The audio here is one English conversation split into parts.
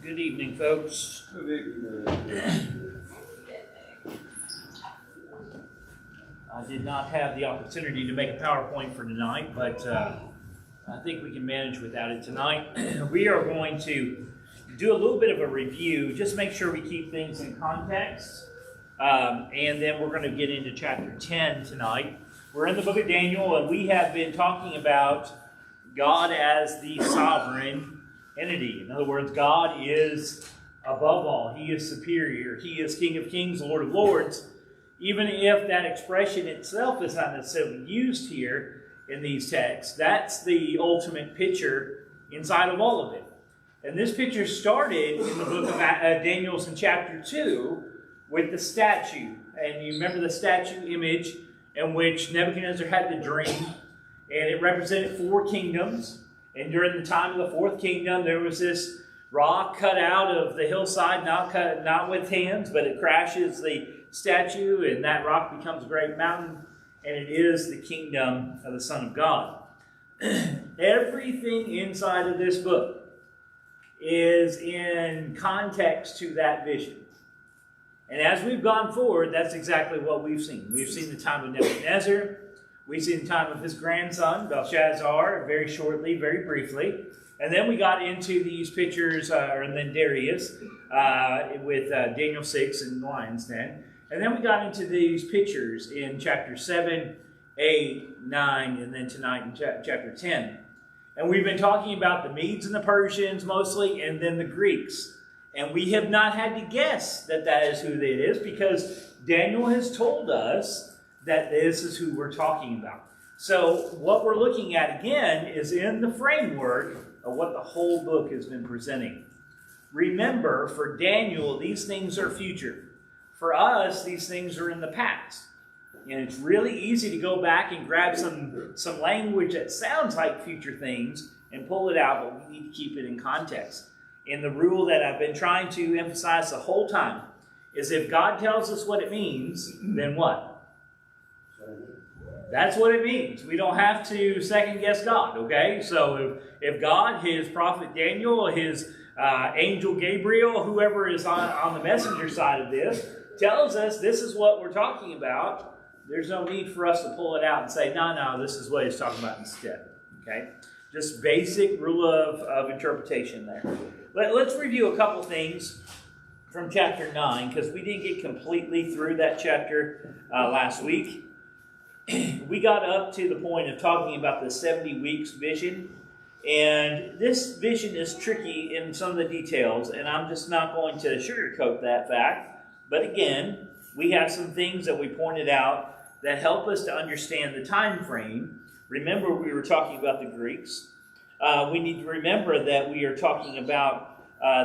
Good evening, folks. Good evening. I did not have the opportunity to make a PowerPoint for tonight, but I think we can manage without it tonight. We are going to do a little bit of a review, just make sure we keep things in context, and then we're going to get into chapter 10 tonight. We're in the book of Daniel, and we have been talking about God as the sovereign entity. In other words, God is above all. He is superior. He is King of Kings, Lord of Lords. Even if that expression itself is not necessarily used here in these texts, that's the ultimate picture inside of all of it. And this picture started in the book of Daniel's in chapter 2 with the statue. And you remember the statue image in which Nebuchadnezzar had the dream, and it represented 4 kingdoms. And during the time of the 4th kingdom, there was this rock cut out of the hillside, not with hands, but it crashes the statue, and that rock becomes a great mountain, and it is the kingdom of the Son of God. Everything inside of this book is in context to that vision. And as we've gone forward, that's exactly what we've seen. We've seen the time of Nebuchadnezzar. We've seen the time of his grandson, Belshazzar, very shortly, very briefly. And then we got into these pictures, and then Darius, with Daniel 6 and Lion's Den. And then we got into these pictures in chapter 7, 8, 9, and then tonight in chapter 10. And we've been talking about the Medes and the Persians mostly, and then the Greeks. And we have not had to guess that that is who it is, because Daniel has told us that this is who we're talking about. So what we're looking at again is in the framework of what the whole book has been presenting. Remember, for Daniel, these things are future. For us, these things are in the past. And it's really easy to go back and grab some language that sounds like future things and pull it out, but we need to keep it in context. And the rule that I've been trying to emphasize the whole time is if God tells us what it means, then what? That's what it means. We don't have to second guess God, okay? So if God, his prophet Daniel, his angel Gabriel, whoever is on the messenger side of this, tells us this is what we're talking about, there's no need for us to pull it out and say, no, this is what he's talking about instead, okay? Just basic rule of interpretation there. Let's review a couple things from chapter 9, because we didn't get completely through that chapter last week. We got up to the point of talking about the 70 weeks vision, and this vision is tricky in some of the details, and I'm just not going to sugarcoat that fact. But again, we have some things that we pointed out that help us to understand the time frame. Remember, we were talking about the Greeks. We need to remember that we are talking about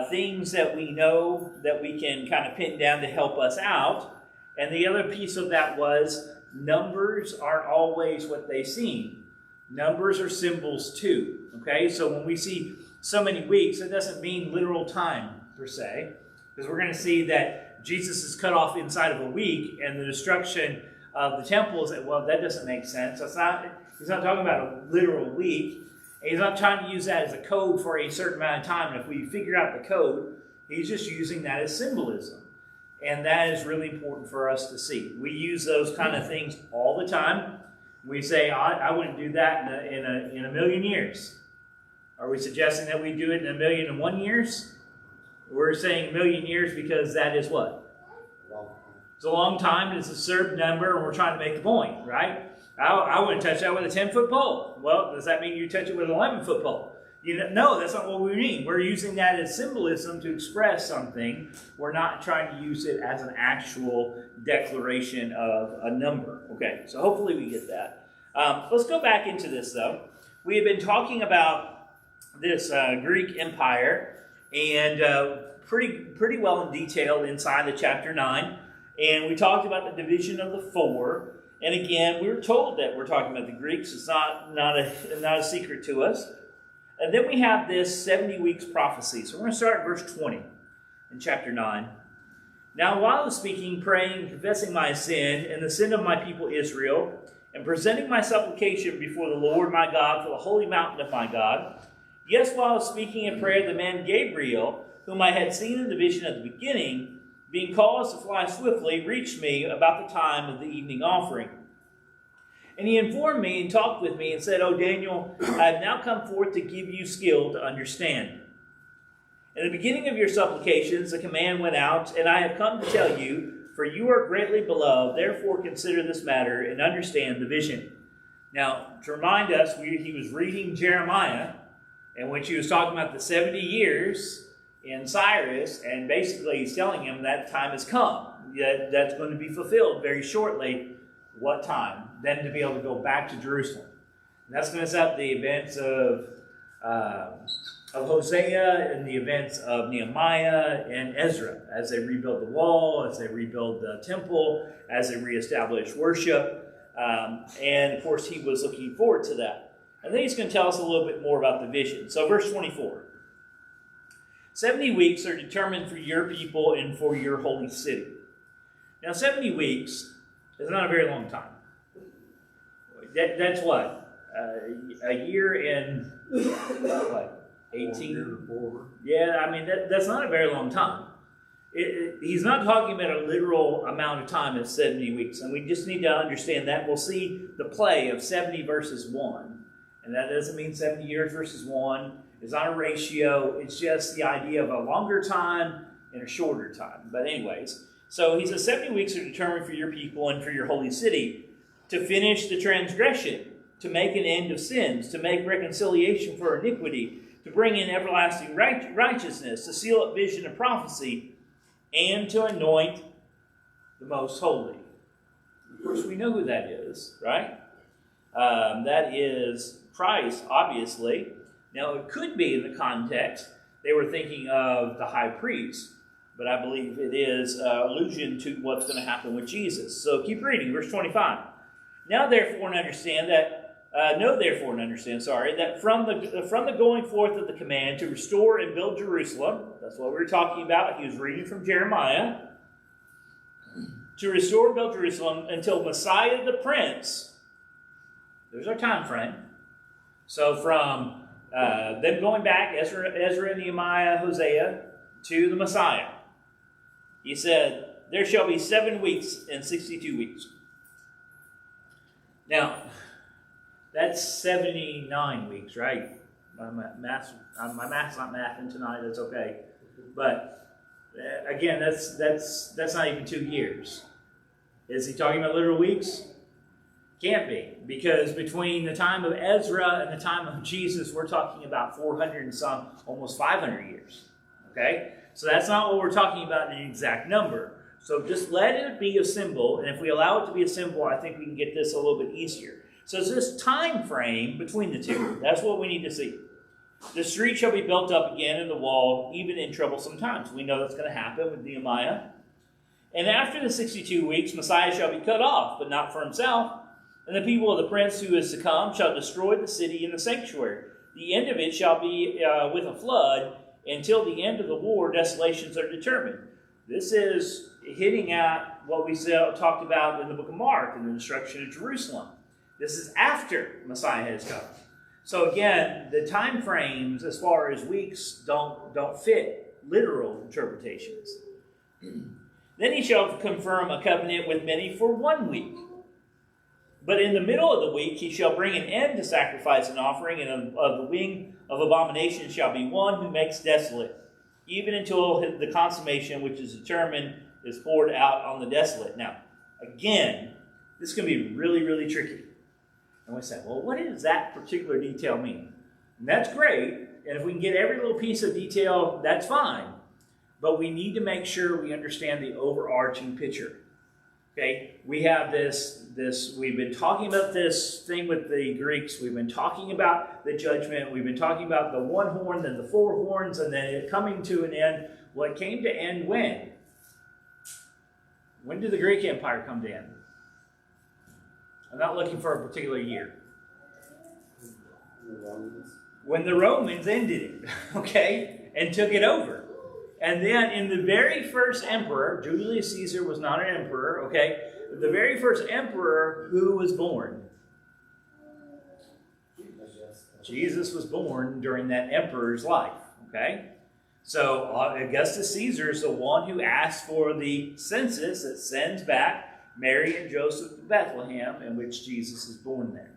things that we know that we can kind of pin down to help us out. And the other piece of that was numbers aren't always what they seem. Numbers are symbols too. Okay, so when we see so many weeks, it doesn't mean literal time per se, because we're going to see that Jesus is cut off inside of a week, and the destruction of the temple is that doesn't make sense. He's not talking about a literal week. He's not trying to use that as a code for a certain amount of time. And if we figure out the code, he's just using that as symbolism. And that is really important for us to see. We use those kind of things all the time. We say, I wouldn't do that in a million years. Are we suggesting that we do it in 1,000,001 years? We're saying 1,000,000 years because that is what? It's a long time. It's a certain number, and we're trying to make the point, right? I wouldn't touch that with a 10-foot pole. Well, does that mean you touch it with an 11-foot pole? No, that's not what we mean. We're using that as symbolism to express something. We're not trying to use it as an actual declaration of a number. Okay, so hopefully we get that. Let's go back into this, though. We have been talking about this Greek Empire, and pretty well in detail inside the chapter 9. And we talked about the division of the 4. And again, we were told that we're talking about the Greeks. It's not a secret to us. And then we have this 70 weeks prophecy. So we're going to start at verse 20 in chapter 9. Now while I was speaking, praying, confessing my sin and the sin of my people Israel, and presenting my supplication before the Lord my God for the holy mountain of my God, yes, while I was speaking in prayer, the man Gabriel, whom I had seen in the vision at the beginning, being caused to fly swiftly, reached me about the time of the evening offering. And he informed me and talked with me and said, O Daniel, I have now come forth to give you skill to understand. In the beginning of your supplications, the command went out, and I have come to tell you, for you are greatly beloved, therefore consider this matter and understand the vision. Now, to remind us, he was reading Jeremiah, and when she was talking about the 70 years in Cyrus, and basically he's telling him that time has come. That's going to be fulfilled very shortly. What time? Then to be able to go back to Jerusalem. And that's going to set up the events of Hosea and the events of Nehemiah and Ezra as they rebuild the wall, as they rebuild the temple, as they reestablish worship. And of course, he was looking forward to that. And then he's going to tell us a little bit more about the vision. So verse 24. 70 weeks are determined for your people and for your holy city. Now, 70 weeks is not a very long time. That's what? A year in, what, 18? Yeah, I mean, that's not a very long time. He's not talking about a literal amount of time as 70 weeks. And we just need to understand that. We'll see the play of 70 versus 1. And that doesn't mean 70 years versus 1. It's not a ratio. It's just the idea of a longer time and a shorter time. But anyways, so he says 70 weeks are determined for your people and for your holy city to finish the transgression, to make an end of sins, to make reconciliation for iniquity, to bring in everlasting righteousness, to seal up vision and prophecy, and to anoint the most holy. Of course, we know who that is, right? That is Christ, obviously. Now, it could be in the context, they were thinking of the high priest, but I believe it is allusion to what's going to happen with Jesus. So keep reading, verse 25. Know therefore and understand, that from the going forth of the command to restore and build Jerusalem, that's what we were talking about, he was reading from Jeremiah, to restore and build Jerusalem until Messiah the Prince, there's our time frame. So from them going back, Ezra, Nehemiah, Hosea, to the Messiah, he said, there shall be 7 weeks and 62 weeks. Now, that's 79 weeks, right? My math's not mathing tonight. That's okay. But again, that's not even 2 years. Is he talking about literal weeks? Can't be, because between the time of Ezra and the time of Jesus, we're talking about 400 and some, almost 500 years. Okay, so that's not what we're talking about in an exact number. So just let it be a symbol, and if we allow it to be a symbol, I think we can get this a little bit easier. So it's this time frame between the two. That's what we need to see. The street shall be built up again in the wall, even in troublesome times. We know that's going to happen with Nehemiah. And after the 62 weeks, Messiah shall be cut off, but not for himself. And the people of the prince who is to come shall destroy the city and the sanctuary. The end of it shall be with a flood. Until the end of the war, desolations are determined. This is hitting at what we talked about in the book of Mark and the destruction of Jerusalem. This is after Messiah has come. So again, the time frames as far as weeks don't fit literal interpretations. Then he shall confirm a covenant with many for 1 week. But in the middle of the week he shall bring an end to sacrifice and offering, and of the wing of abomination shall be one who makes desolate, even until the consummation which is determined is poured out on the desolate. Now, again, this is going to be really, really tricky. And we say, well, what does that particular detail mean? And that's great, and if we can get every little piece of detail, that's fine. But we need to make sure we understand the overarching picture. Okay, we have this, we've been talking about this thing with the Greeks. We've been talking about the judgment. We've been talking about the 1 horn, then the 4 horns, and then it coming to an end. Well, it came to end when? When did the Greek Empire come to end? I'm not looking for a particular year. When the Romans ended it, okay, and took it over. And then in the very first emperor, Julius Caesar was not an emperor, okay? The very first emperor who was born? Jesus was born during that emperor's life, okay? So Augustus Caesar is the one who asked for the census that sends back Mary and Joseph to Bethlehem, in which Jesus is born there.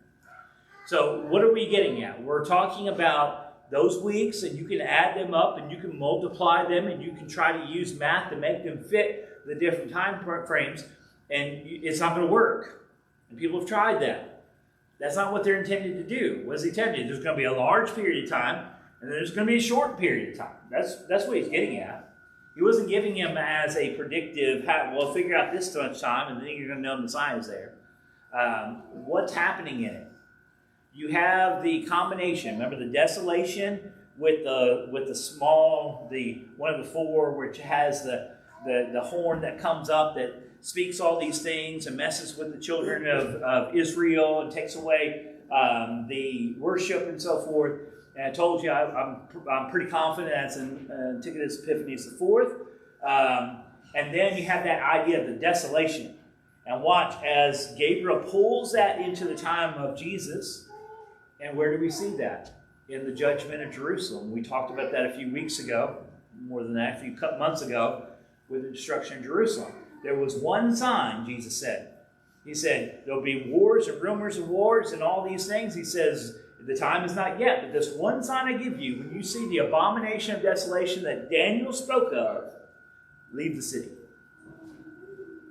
So what are we getting at? We're talking about those weeks, and you can add them up, and you can multiply them, and you can try to use math to make them fit the different time frames, and it's not going to work. And people have tried that. That's not what they're intended to do. What is he intended? There's going to be a large period of time, and then there's going to be a short period of time. That's what he's getting at. He wasn't giving him as a predictive, well, figure out this much time, and then you're going to know the Messiah is there. What's happening in it? You have the combination. Remember the desolation with the small, one of the four, which has the horn that comes up that speaks all these things and messes with the children of Israel and takes away the worship and so forth. And I told you I'm pretty confident that's in Antigonus Epiphanes IV. And then you have that idea of the desolation. And watch as Gabriel pulls that into the time of Jesus. And where do we see that? In the judgment of Jerusalem. We talked about that a few weeks ago, more than that, a few months ago, with the destruction of Jerusalem. There was one sign, Jesus said. He said, there'll be wars and rumors of wars and all these things. He says, the time is not yet, but this one sign I give you, when you see the abomination of desolation that Daniel spoke of, leave the city.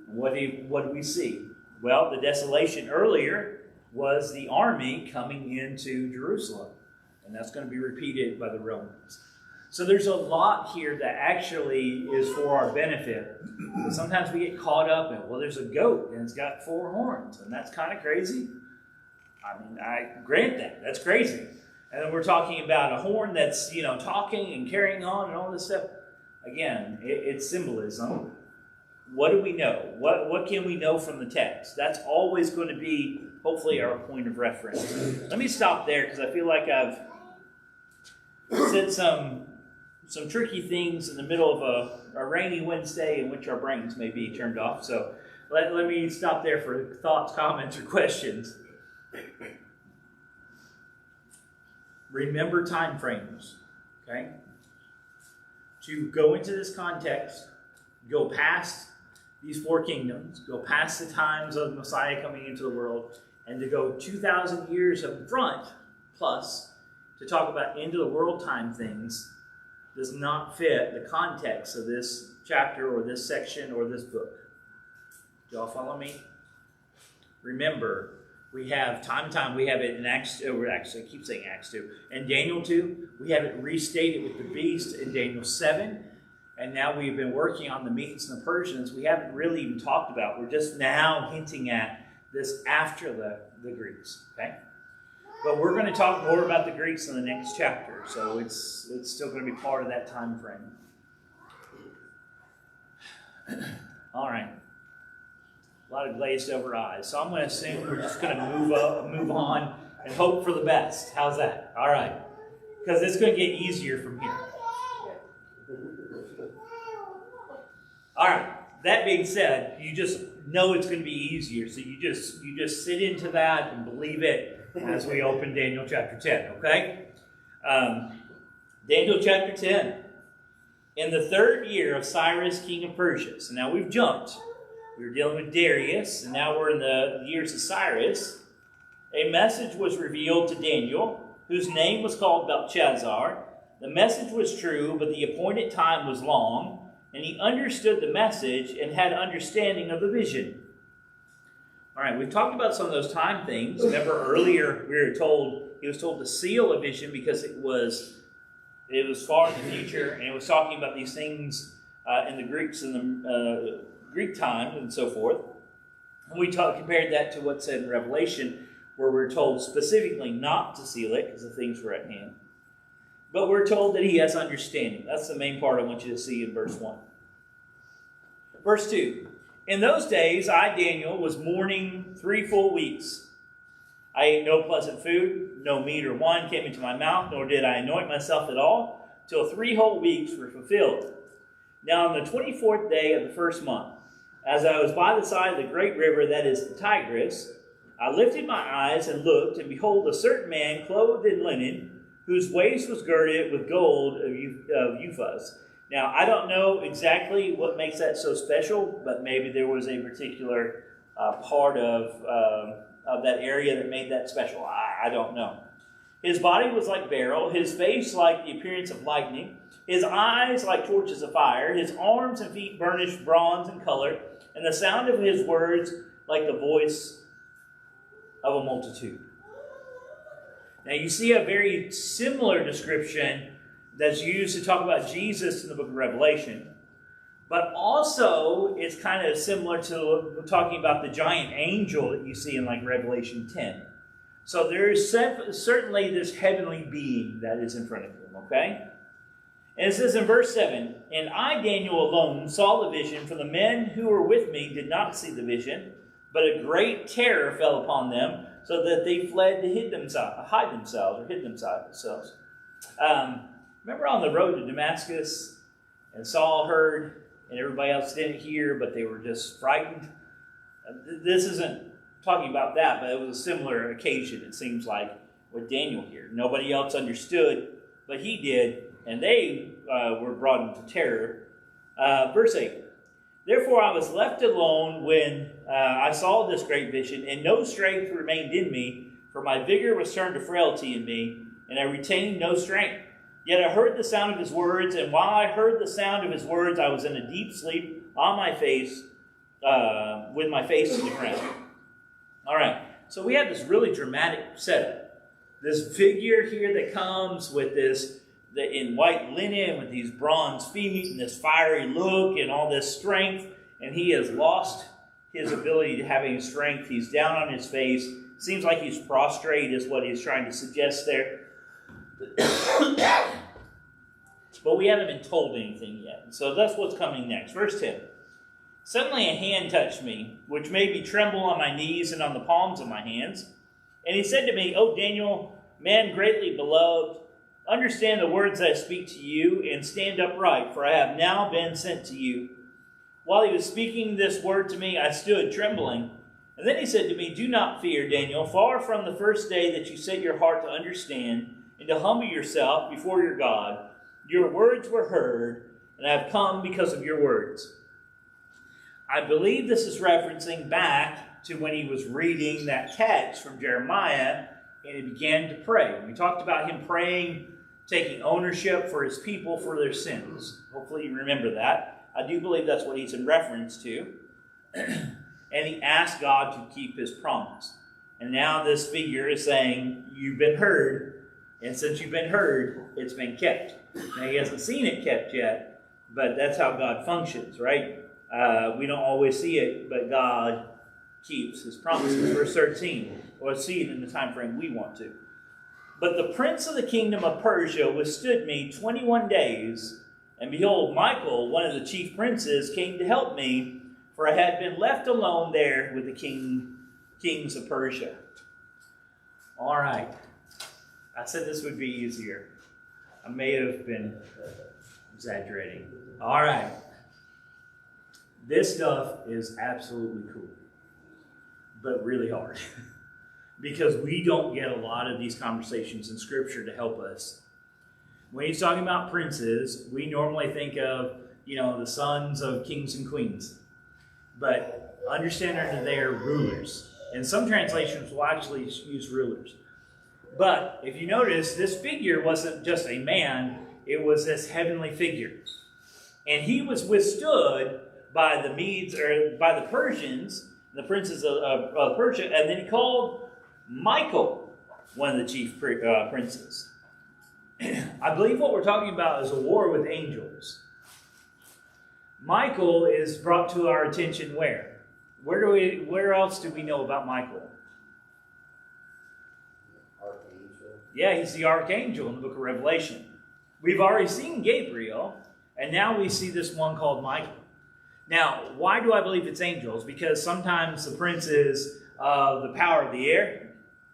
And what do we see? Well, the desolation earlier was the army coming into Jerusalem. And that's going to be repeated by the Romans. So there's a lot here that actually is for our benefit. But sometimes we get caught up in, well, there's a goat and it's got 4 horns. And that's kind of crazy. I mean, I grant that. That's crazy. And then we're talking about a horn that's, talking and carrying on and all this stuff. Again, it's symbolism. What do we know? What can we know from the text? That's always going to be, hopefully, our point of reference. Let me stop there because I feel like I've said some tricky things in the middle of a rainy Wednesday in which our brains may be turned off. So let me stop there for thoughts, comments, or questions. Remember time frames, okay? To go into this context, go past these 4 kingdoms, go past the times of the Messiah coming into the world, and to go 2,000 years in front, plus, to talk about end of the world time things, does not fit the context of this chapter or this section or this book. Do y'all follow me? Remember, we have time, we have it in Acts, I keep saying Acts 2. In Daniel 2, we have it restated with the beast in Daniel 7. And now we've been working on the Medes and the Persians. We haven't really even talked about. We're just now hinting at this after the Greeks, okay? But we're going to talk more about the Greeks in the next chapter. So it's still going to be part of that time frame. All right. A lot of glazed over eyes. So I'm going to assume we're just going to move on, and hope for the best. How's that? All right. Because it's going to get easier from here. All right. That being said, you just know it's going to be easier. So you just sit into that and believe it as we open Daniel chapter 10, okay? Daniel chapter 10. In the 3rd year of Cyrus, king of Persia. So now we've jumped. We were dealing with Darius, and now we're in the years of Cyrus. A message was revealed to Daniel, whose name was called Belshazzar. The message was true, but the appointed time was long, and he understood the message and had understanding of the vision. All right, we've talked about some of those time things. Remember earlier he was told to seal a vision because it was far in the future, and it was talking about these things in the Greeks and the Greek time and so forth. And we compared that to what's said in Revelation, where we're told specifically not to seal it because the things were at hand. But we're told that he has understanding. That's the main part I want you to see in verse 1. Verse 2. In those days, I, Daniel, was mourning 3 full weeks. I ate no pleasant food, no meat or wine came into my mouth, nor did I anoint myself at all, till 3 whole weeks were fulfilled. Now on the 24th day of the 1st month, as I was by the side of the great river that is the Tigris, I lifted my eyes and looked, and behold, a certain man clothed in linen, whose waist was girded with gold of Uphaz. Now, I don't know exactly what makes that so special, but maybe there was a particular part of that area that made that special. I don't know. His body was like beryl, his face like the appearance of lightning, his eyes like torches of fire, his arms and feet burnished bronze in color, and the sound of his words like the voice of a multitude. Now you see a very similar description that's used to talk about Jesus in the book of Revelation, but also it's kind of similar to talking about the giant angel that you see in like Revelation 10. So there is certainly this heavenly being that is in front of him, okay? And it says in verse 7, "And I, Daniel, alone saw the vision, for the men who were with me did not see the vision, but a great terror fell upon them, so that they fled to hid themselves. Remember on the road to Damascus, and Saul heard, and everybody else didn't hear, but they were just frightened? This isn't talking about that, but it was a similar occasion, it seems like, with Daniel here. Nobody else understood, but he did, and they were brought into terror. Verse 8, "Therefore I was left alone when I saw this great vision, and no strength remained in me, for my vigor was turned to frailty in me, and I retained no strength. Yet I heard the sound of his words, and while I heard the sound of his words, I was in a deep sleep on my face, with my face to the ground." All right, so we have this really dramatic setup. This figure here that comes with this, in white linen, with these bronze feet and this fiery look and all this strength, and he has lost his ability to have any strength. He's down on his face. Seems like he's prostrate is what he's trying to suggest there. But we haven't been told anything yet. So that's what's coming next. Verse 10. "Suddenly a hand touched me, which made me tremble on my knees and on the palms of my hands. And he said to me, 'O Daniel, man greatly beloved, understand the words I speak to you, and stand upright, for I have now been sent to you.' While he was speaking this word to me, I stood trembling. And then he said to me, 'Do not fear, Daniel, far from the first day that you set your heart to understand and to humble yourself before your God. Your words were heard, and I have come because of your words.'" I believe this is referencing back to when he was reading that text from Jeremiah, and he began to pray. We talked about him praying, taking ownership for his people for their sins. Hopefully you remember that. I do believe that's what he's in reference to. And he asked God to keep his promise. And now this figure is saying, you've been heard, and since you've been heard, it's been kept. Now he hasn't seen it kept yet, but that's how God functions, right? We don't always see it, but God keeps his promises. Verse 13. We'll see it in the time frame we want to. "But the prince of the kingdom of Persia withstood me 21 days, and behold, Michael, one of the chief princes, came to help me, for I had been left alone there with the kings of Persia." All right. I said this would be easier. I may have been exaggerating. All right. This stuff is absolutely cool, but really hard. Because we don't get a lot of these conversations in Scripture to help us. When he's talking about princes, we normally think of, the sons of kings and queens. But understand that they are rulers. And some translations will actually use rulers. But if you notice, this figure wasn't just a man, it was this heavenly figure. And he was withstood by the Medes, or by the Persians, the princes of Persia, and then he called Michael one of the chief princes. I believe what we're talking about is a war with angels. Michael is brought to our attention where? Where else do we know about Michael? Archangel. Yeah, he's the archangel in the book of Revelation. We've already seen Gabriel, and now we see this one called Michael. Now, why do I believe it's angels? Because sometimes the princes of the power of the air,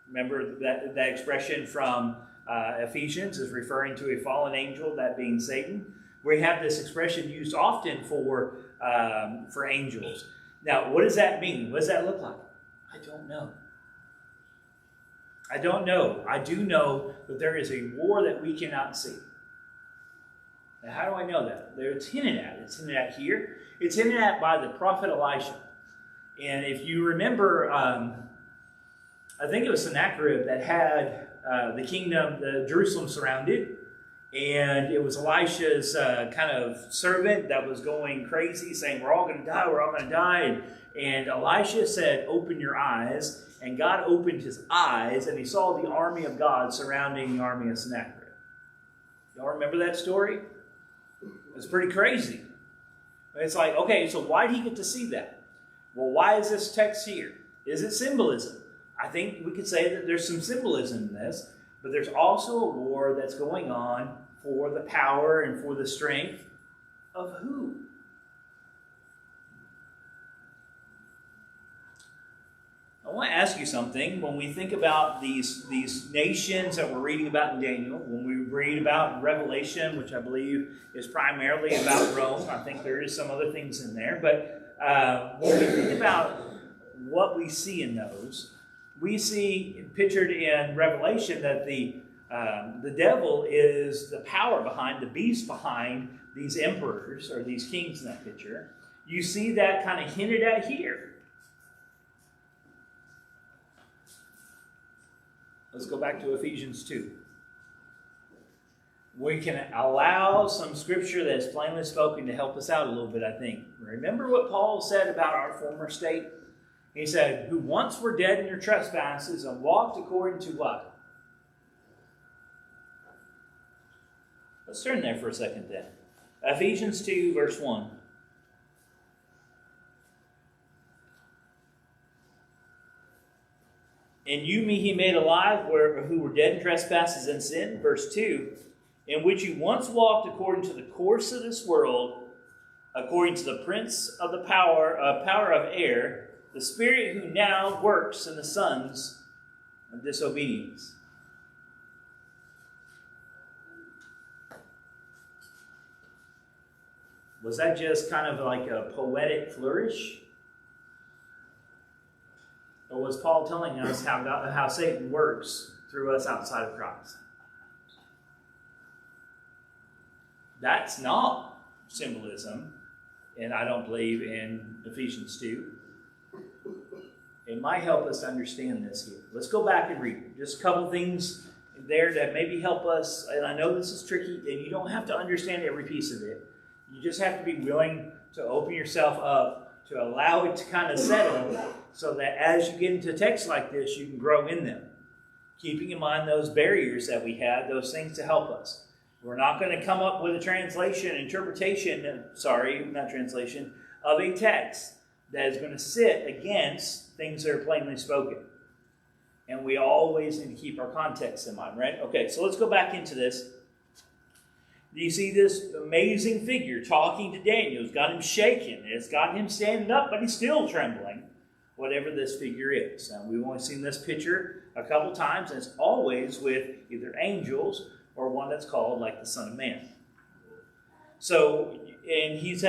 remember that expression from Ephesians is referring to a fallen angel, that being Satan. We have this expression used often for angels. Now, what does that mean? What does that look like? I don't know. I don't know. I do know that there is a war that we cannot see. Now, how do I know that? It's hinted at. It's hinted at here. It's hinted at by the prophet Elisha. And if you remember, I think it was Sennacherib that had the kingdom, the Jerusalem surrounded. And it was Elisha's kind of servant that was going crazy, saying, we're all going to die, we're all going to die. And Elisha said, open your eyes. And God opened his eyes, and he saw the army of God surrounding the army of Sennacherib. Y'all remember that story? It's pretty crazy. It's like, okay, so why did he get to see that? Well, why is this text here? Is it symbolism? I think we could say that there's some symbolism in this, but there's also a war that's going on for the power and for the strength of who? I want to ask you something. When we think about these nations that we're reading about in Daniel, when we read about Revelation, which I believe is primarily about Rome, I think there is some other things in there, but when we think about what we see in those, we see pictured in Revelation that the devil is the power behind, the beast behind these emperors or these kings in that picture. You see that kind of hinted at here. Let's go back to Ephesians 2. We can allow some scripture that is plainly spoken to help us out a little bit, I think. Remember what Paul said about our former state? He said, who once were dead in your trespasses and walked according to what? Let's turn there for a second then. Ephesians 2, verse 1. And you me he made alive, who were dead in trespasses and sin, verse 2, in which you once walked according to the course of this world, according to the prince of the power of air, the spirit who now works in the sons of disobedience. Was that just kind of like a poetic flourish? Or was Paul telling us how Satan works through us outside of Christ? That's not symbolism, and I don't believe in Ephesians 2. It might help us to understand this here. Let's go back and read it. Just a couple things there that maybe help us, and I know this is tricky, and you don't have to understand every piece of it. You just have to be willing to open yourself up, to allow it to kind of settle, so that as you get into texts like this, you can grow in them. Keeping in mind those barriers that we have, those things to help us. We're not going to come up with a interpretation, of a text that is going to sit against things that are plainly spoken. And we always need to keep our context in mind, right? Okay, so let's go back into this. Do you see this amazing figure talking to Daniel? It's got him shaking. It's got him standing up, but he's still trembling, whatever this figure is. Now, we've only seen this picture a couple times, and it's always with either angels or one that's called like the Son of Man. So, and he's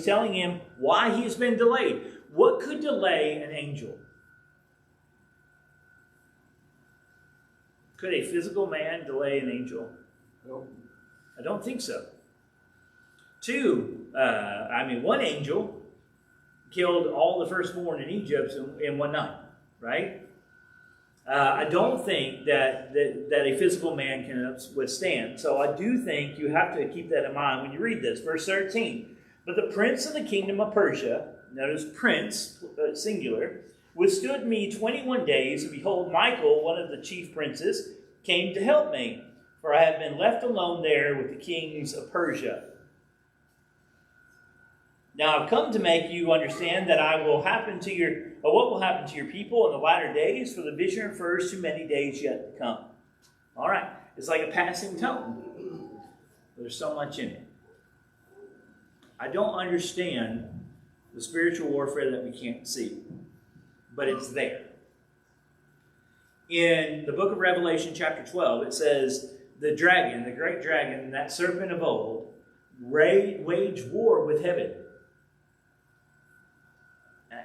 telling him why he's been delayed. What could delay an angel? Could a physical man delay an angel? No. I don't think so. One angel killed all the firstborn in Egypt in one night, right? I don't think that a physical man can withstand. So I do think you have to keep that in mind when you read this. Verse 13. But the prince of the kingdom of Persia, notice prince, singular, withstood me 21 days, and behold, Michael, one of the chief princes, came to help me. For I have been left alone there with the kings of Persia. Now I've come to make you understand that what will happen to your people in the latter days, for the vision refers to many days yet to come. All right, it's like a passing tone. There's so much in it. I don't understand the spiritual warfare that we can't see, but it's there. In the book of Revelation, chapter 12, it says, the dragon, the great dragon, that serpent of old, waged war with heaven.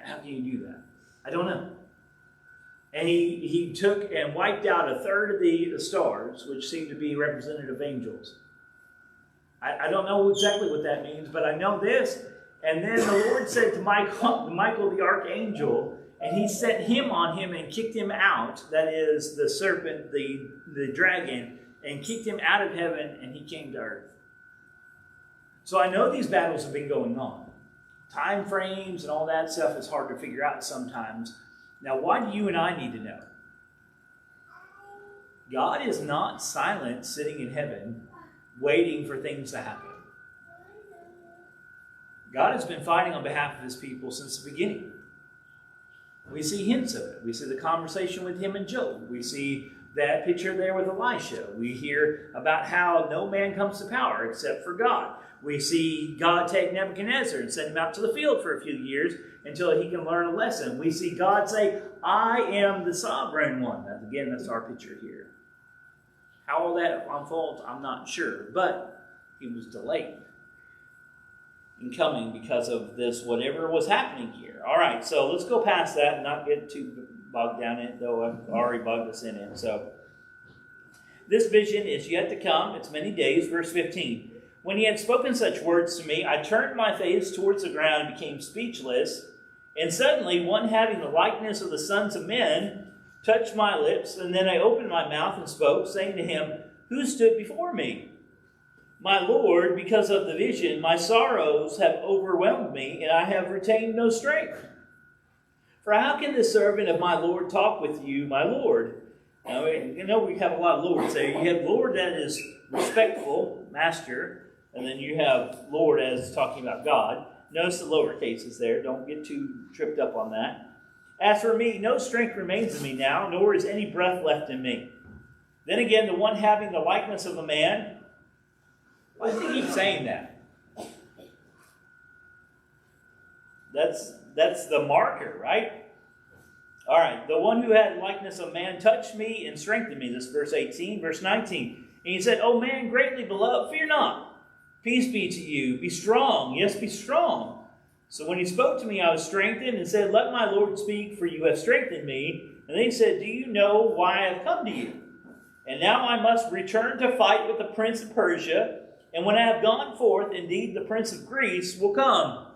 How can you do that? I don't know. And he took and wiped out a third of the stars, which seemed to be representative angels. I don't know exactly what that means, but I know this. And then the Lord said to Michael the archangel, and he sent him on him and kicked him out, that is the serpent, the dragon, and kicked him out of heaven, and he came to earth. So I know these battles have been going on. Time frames and all that stuff is hard to figure out sometimes. Now, why do you and I need to know? God is not silent, sitting in heaven, waiting for things to happen. God has been fighting on behalf of his people since the beginning. We see hints of it. We see the conversation with him and Job. We see that picture there with Elisha. We hear about how no man comes to power except for God. We see God take Nebuchadnezzar and send him out to the field for a few years until he can learn a lesson. We see God say, I am the sovereign one. Again, that's our picture here. How all that unfolds, I'm not sure. But he was delayed in coming because of this, whatever was happening here. All right, so let's go past that and not get too bogged down in it, though I've already bogged us in it. So this vision is yet to come. It's many days. Verse 15. When he had spoken such words to me, I turned my face towards the ground and became speechless. And suddenly one having the likeness of the sons of men touched my lips. And then I opened my mouth and spoke, saying to him, Who stood before me? My Lord, because of the vision, my sorrows have overwhelmed me, and I have retained no strength. For how can the servant of my Lord talk with you, my Lord? Now, you know we have a lot of lords there. You have Lord that is respectful, master, and then you have Lord as talking about God. Notice the lower cases there. Don't get too tripped up on that. As for me, no strength remains in me now, nor is any breath left in me. Then again, the one having the likeness of a man. Why does he keep saying that? That's the marker, right? All right, the one who had likeness of man touched me and strengthened me. This is verse 18. Verse 19. And he said, O man greatly beloved, fear not. Peace be to you. Be strong. Yes, be strong. So when he spoke to me, I was strengthened and said, Let my Lord speak, for you have strengthened me. And then he said, Do you know why I have come to you? And now I must return to fight with the prince of Persia. And when I have gone forth, indeed the prince of Greece will come.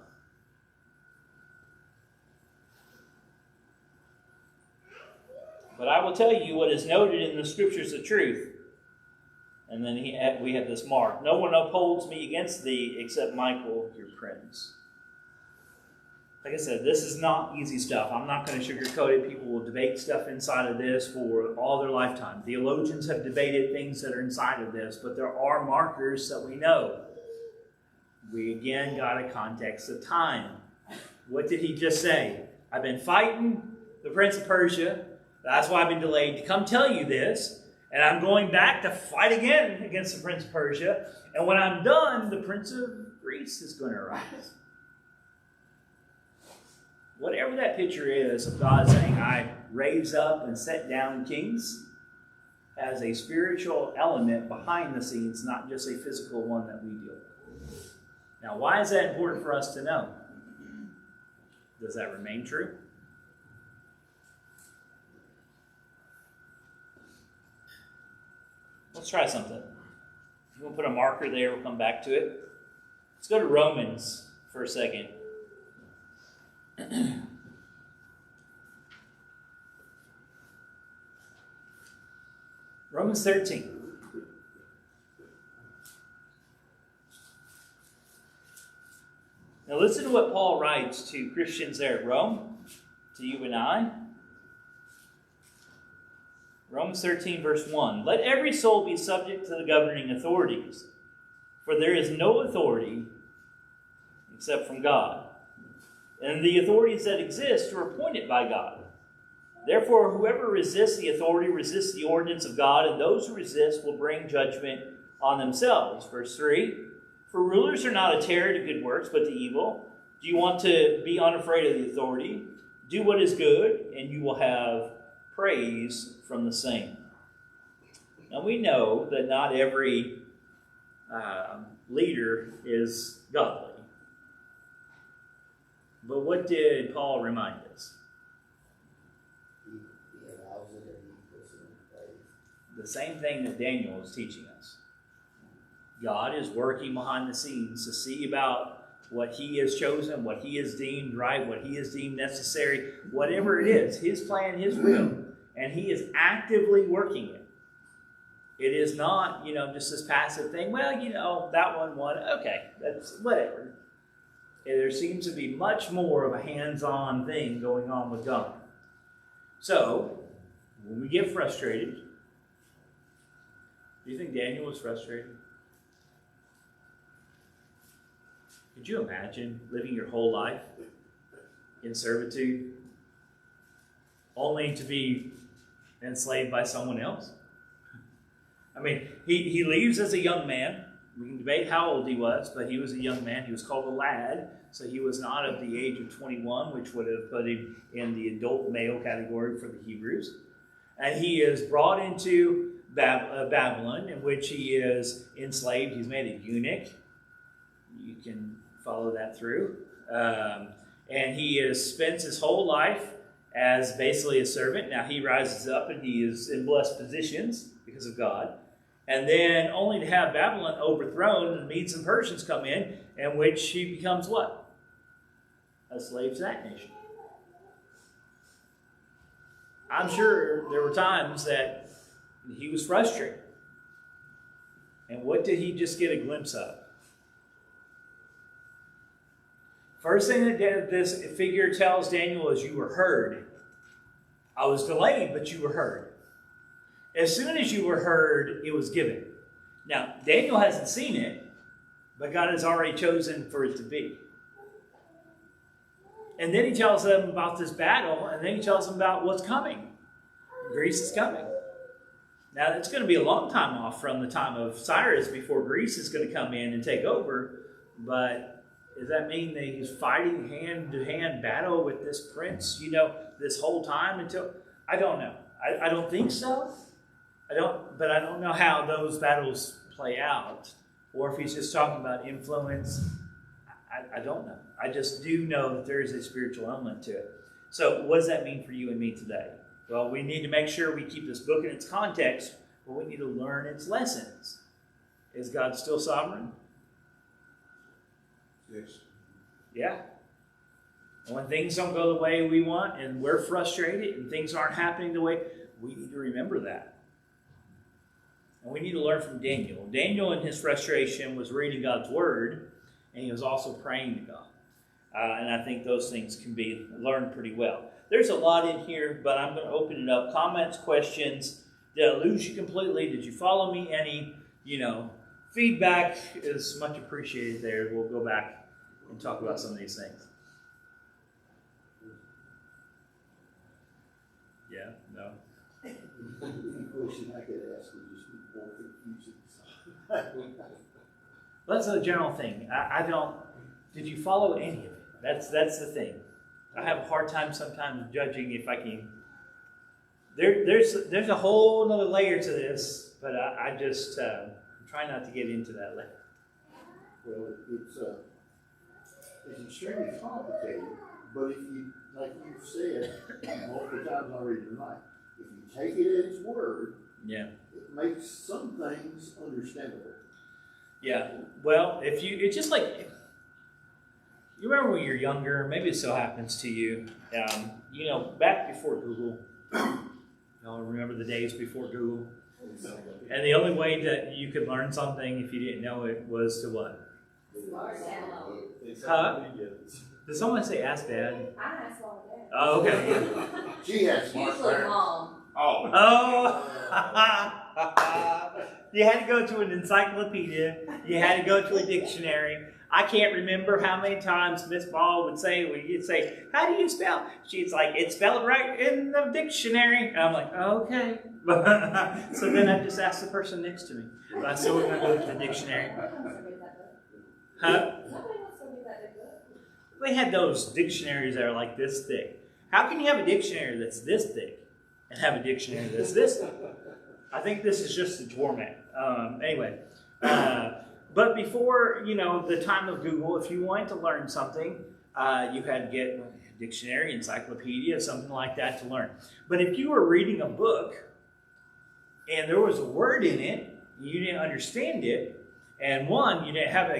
But I will tell you what is noted in the scriptures of truth. And then we have this mark. No one upholds me against thee except Michael, your prince. Like I said, this is not easy stuff. I'm not going to sugarcoat it. People will debate stuff inside of this for all their lifetime. Theologians have debated things that are inside of this, but there are markers that we know. We again got a context of time. What did he just say? I've been fighting the prince of Persia. That's why I've been delayed to come tell you this. And I'm going back to fight again against the prince of Persia. And when I'm done, the prince of Greece is going to arise. Whatever that picture is of God saying, I raise up and set down kings, has a spiritual element behind the scenes, not just a physical one that we deal with. Now, why is that important for us to know? Does that remain true? Let's try something. We'll put a marker there. We'll come back to it. Let's go to Romans for a second. Romans 13. Now listen to what Paul writes to Christians there at Rome, to you and I. Romans 13, verse 1. Let every soul be subject to the governing authorities, for there is no authority except from God. And the authorities that exist are appointed by God. Therefore, whoever resists the authority resists the ordinance of God, and those who resist will bring judgment on themselves. Verse 3. For rulers are not a terror to good works, but to evil. Do you want to be unafraid of the authority? Do what is good, and you will have praise from the same. Now we know that not every leader is godly. But what did Paul remind us? the same thing that Daniel is teaching us. God is working behind the scenes to see about what he has chosen, what he has deemed right, what he has deemed necessary, whatever it is, his plan, his will. And he is actively working it. It is not, just this passive thing. Well, that one won. Okay, that's whatever. And there seems to be much more of a hands-on thing going on with God. So, when we get frustrated, do you think Daniel was frustrated? Could you imagine living your whole life in servitude only to be enslaved by someone else? I mean, he leaves as a young man. We can debate how old he was, but he was a young man. He was called a lad, so he was not of the age of 21, which would have put him in the adult male category for the Hebrews. And he is brought into Babylon, in which he is enslaved. He's made a eunuch. You can follow that through. And he spends his whole life as basically a servant. Now he rises up and he is in blessed positions because of God. And then only to have Babylon overthrown and Medes and Persians come in which he becomes what? A slave to that nation. I'm sure there were times that he was frustrated. And what did he just get a glimpse of? First thing that this figure tells Daniel is, you were heard. I was delayed, but you were heard. As soon as you were heard, it was given. Now, Daniel hasn't seen it, but God has already chosen for it to be. And then he tells them about this battle, and then he tells them about what's coming. Greece is coming. Now, it's going to be a long time off from the time of Cyrus before Greece is going to come in and take over. But does that mean that he's fighting hand-to-hand battle with this prince, this whole time until... I don't know. I don't think so. But I don't know how those battles play out. Or if he's just talking about influence. I don't know. I just do know that there is a spiritual element to it. So what does that mean for you and me today? Well, we need to make sure we keep this book in its context, but we need to learn its lessons. Is God still sovereign? Yes. Yeah. And when things don't go the way we want and we're frustrated and things aren't happening the way, we need to remember that. And we need to learn from Daniel. Daniel, in his frustration, was reading God's word, and he was also praying to God. And I think those things can be learned pretty well. There's a lot in here, but I'm going to open it up. Comments, questions. Did I lose you completely? Did you follow me any? Feedback is much appreciated there. We'll go back and talk about some of these things. Yeah? No? Question I could ask would just be more confusing. That's a general thing. I don't... Did you follow any of it? That's the thing. I have a hard time sometimes judging if I can... There's a whole other layer to this, but I just try not to get into that layer. Well, it's extremely complicated, but if you, like you've said multiple times already tonight, if you take it at its word, yeah, it makes some things understandable. Yeah. Well, it's just like, you remember when you're younger, maybe it still happens to you, back before Google, y'all remember the days before Google? And the only way that you could learn something if you didn't know it was to what? Huh? Did someone say ask Dad? I asked Mom and Dad. Oh, okay. She has smart Usually parents. Mom. Oh. You had to go to an encyclopedia. You had to go to a dictionary. I can't remember how many times Miss Ball would say, when you'd say, how do you spell? She's like, it's spelled right in the dictionary. And I'm like, okay. So then I just asked the person next to me. But I still going to go to the dictionary. Huh? Nobody wants to read that book. They had those dictionaries that are like this thick. How can you have a dictionary that's this thick and have a dictionary that's this thick? I think this is just a format. Anyway. But before, the time of Google, if you wanted to learn something, you had to get a dictionary, encyclopedia, something like that to learn. But if you were reading a book and there was a word in it, you didn't understand it, and one, you didn't have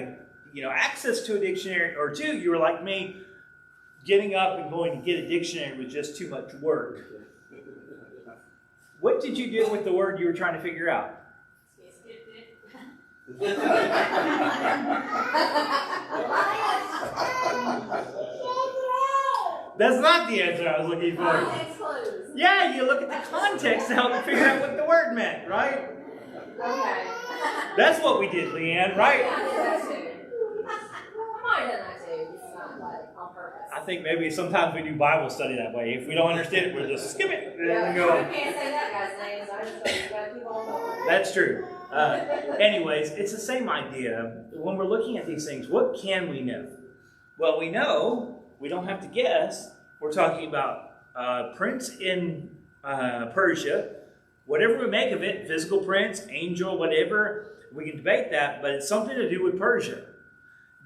access to a dictionary, or two, you were like me, getting up and going to get a dictionary was just too much work. What did you do with the word you were trying to figure out? You skipped it. That's not the answer I was looking for. Context clues. Yeah, you look at the context to help figure out what the word meant, right? Okay. That's what we did, Leanne, right? Yeah, I did that too. I might have done that too. It's not like on purpose. I think maybe sometimes we do Bible study that way. If we don't understand it, we'll just skip it. And Yeah, we go. I can't say that guy's name, so I just thought you gotta keep on going. That's true. Anyways, it's the same idea. When we're looking at these things, what can we know? Well, we know, we don't have to guess. We're talking about prince in Persia. Whatever we make of it, physical prince, angel, whatever, we can debate that, but it's something to do with Persia.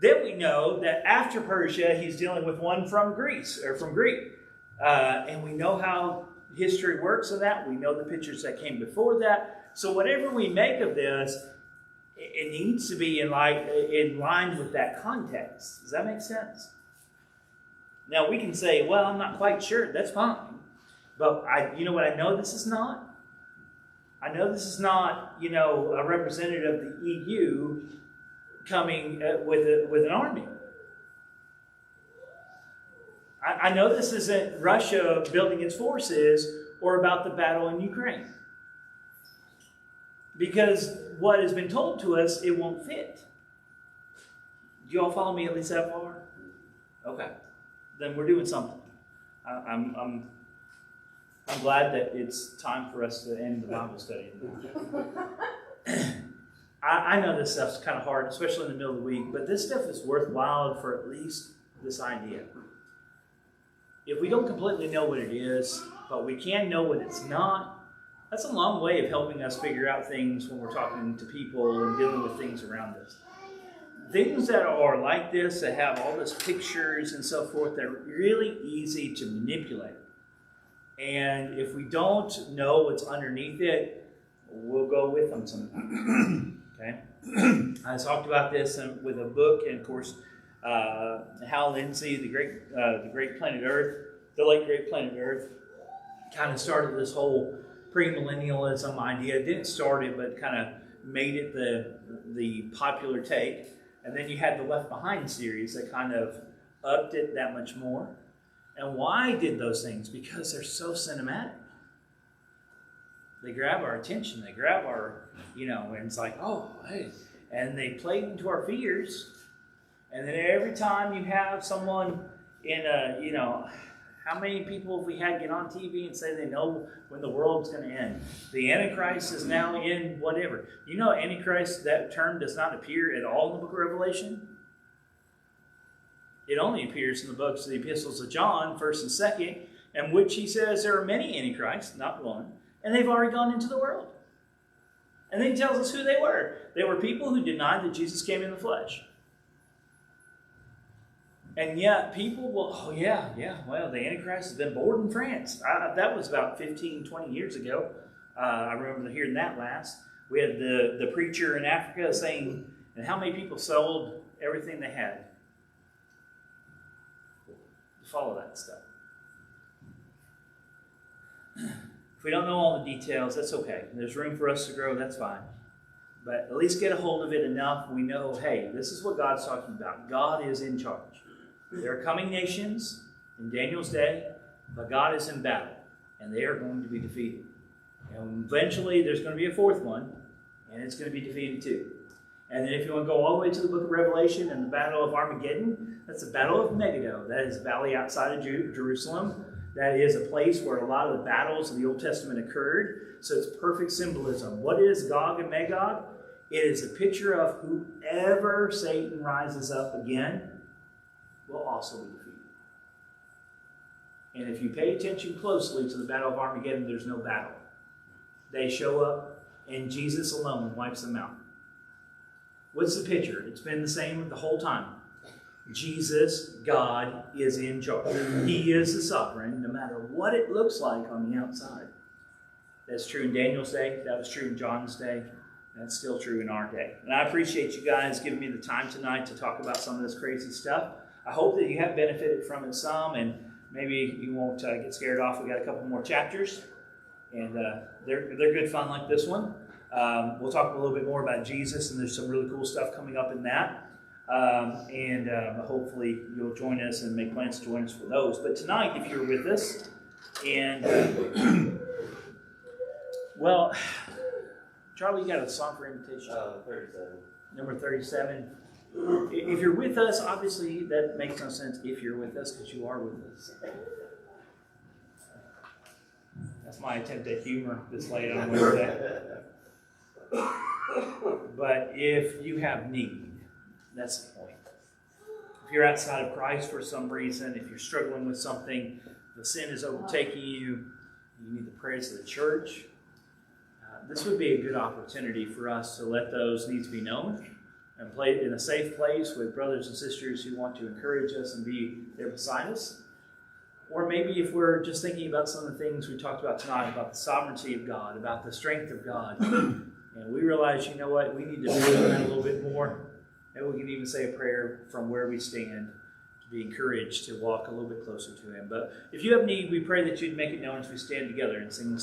Then we know that after Persia, he's dealing with one from Greece, or from Greek. And we know how history works in that. We know the pictures that came before that. So whatever we make of this, it needs to be in line with that context. Does that make sense? Now we can say, well, I'm not quite sure. That's fine. But you know what I know this is not? I know this is not, a representative of the EU coming with an army. I know this isn't Russia building its forces or about the battle in Ukraine. Because what has been told to us, it won't fit. Do you all follow me at least that far? Okay. Then we're doing something. I'm glad that it's time for us to end the Bible study. I know this stuff's kind of hard, especially in the middle of the week, but this stuff is worthwhile for at least this idea. If we don't completely know what it is, but we can know what it's not, that's a long way of helping us figure out things when we're talking to people and dealing with things around us. Things that are like this, that have all these pictures and so forth, they're really easy to manipulate. And if we don't know what's underneath it, we'll go with them sometimes. Okay? I talked about this with a book, and of course, Hal Lindsey, the Great Planet Earth, the late Great Planet Earth, kind of started this whole premillennialism idea. Didn't start it, but kind of made it the popular take. And then you had the Left Behind series that kind of upped it that much more. And why did those things? Because they're so cinematic. They grab our attention. They grab our, and it's like, oh, hey. And they play into our fears. And then every time you have someone in how many people have we had get on TV and say they know when the world's going to end? The Antichrist is now in whatever. Antichrist, that term does not appear at all in the book of Revelation. It only appears in the books of the epistles of John, 1st and 2nd, in which he says there are many Antichrists, not one, and they've already gone into the world. And then he tells us who they were. They were people who denied that Jesus came in the flesh. And yet people will, well, the Antichrist has been born in France. That was about 15, 20 years ago. I remember hearing that last. We had the preacher in Africa saying, and how many people sold everything they had to follow that stuff. If we don't know all the details, that's okay. There's room for us to grow, that's fine. But at least get a hold of it enough. We know, hey, this is what God's talking about. God is in charge. There are coming nations in Daniel's day, but God is in battle, and they are going to be defeated. And eventually, there's going to be a fourth one, and it's going to be defeated too. And then if you want to go all the way to the book of Revelation and the Battle of Armageddon, that's the Battle of Megiddo. That is a valley outside of Jerusalem. That is a place where a lot of the battles of the Old Testament occurred. So it's perfect symbolism. What is Gog and Magog? It is a picture of whoever Satan rises up again will also be defeated. And if you pay attention closely to the Battle of Armageddon, there's no battle. They show up, and Jesus alone wipes them out. What's the picture? It's been the same the whole time. Jesus, God, is in charge. He is the sovereign, no matter what it looks like on the outside. That's true in Daniel's day. That was true in John's day. That's still true in our day. And I appreciate you guys giving me the time tonight to talk about some of this crazy stuff. I hope that you have benefited from it some, and maybe you won't get scared off. We got a couple more chapters, and they're good fun like this one. We'll talk a little bit more about Jesus, and there's some really cool stuff coming up in that. Hopefully you'll join us and make plans to join us for those. But tonight, if you're with us, and well, Charlie, you got a song for invitation? 37. Number 37. If you're with us, obviously that makes no sense if you're with us, because you are with us. That's my attempt at humor this late on Wednesday. But if you have need, that's the point. If you're outside of Christ for some reason, if you're struggling with something, the sin is overtaking you, you need the prayers of the church, this would be a good opportunity for us to let those needs be known and play in a safe place with brothers and sisters who want to encourage us and be there beside us. Or maybe if we're just thinking about some of the things we talked about tonight, about the sovereignty of God, about the strength of God, and we realize, you know what, we need to build on that a little bit more, and we can even say a prayer from where we stand to be encouraged to walk a little bit closer to Him. But if you have need, we pray that you'd make it known as we stand together and sing this.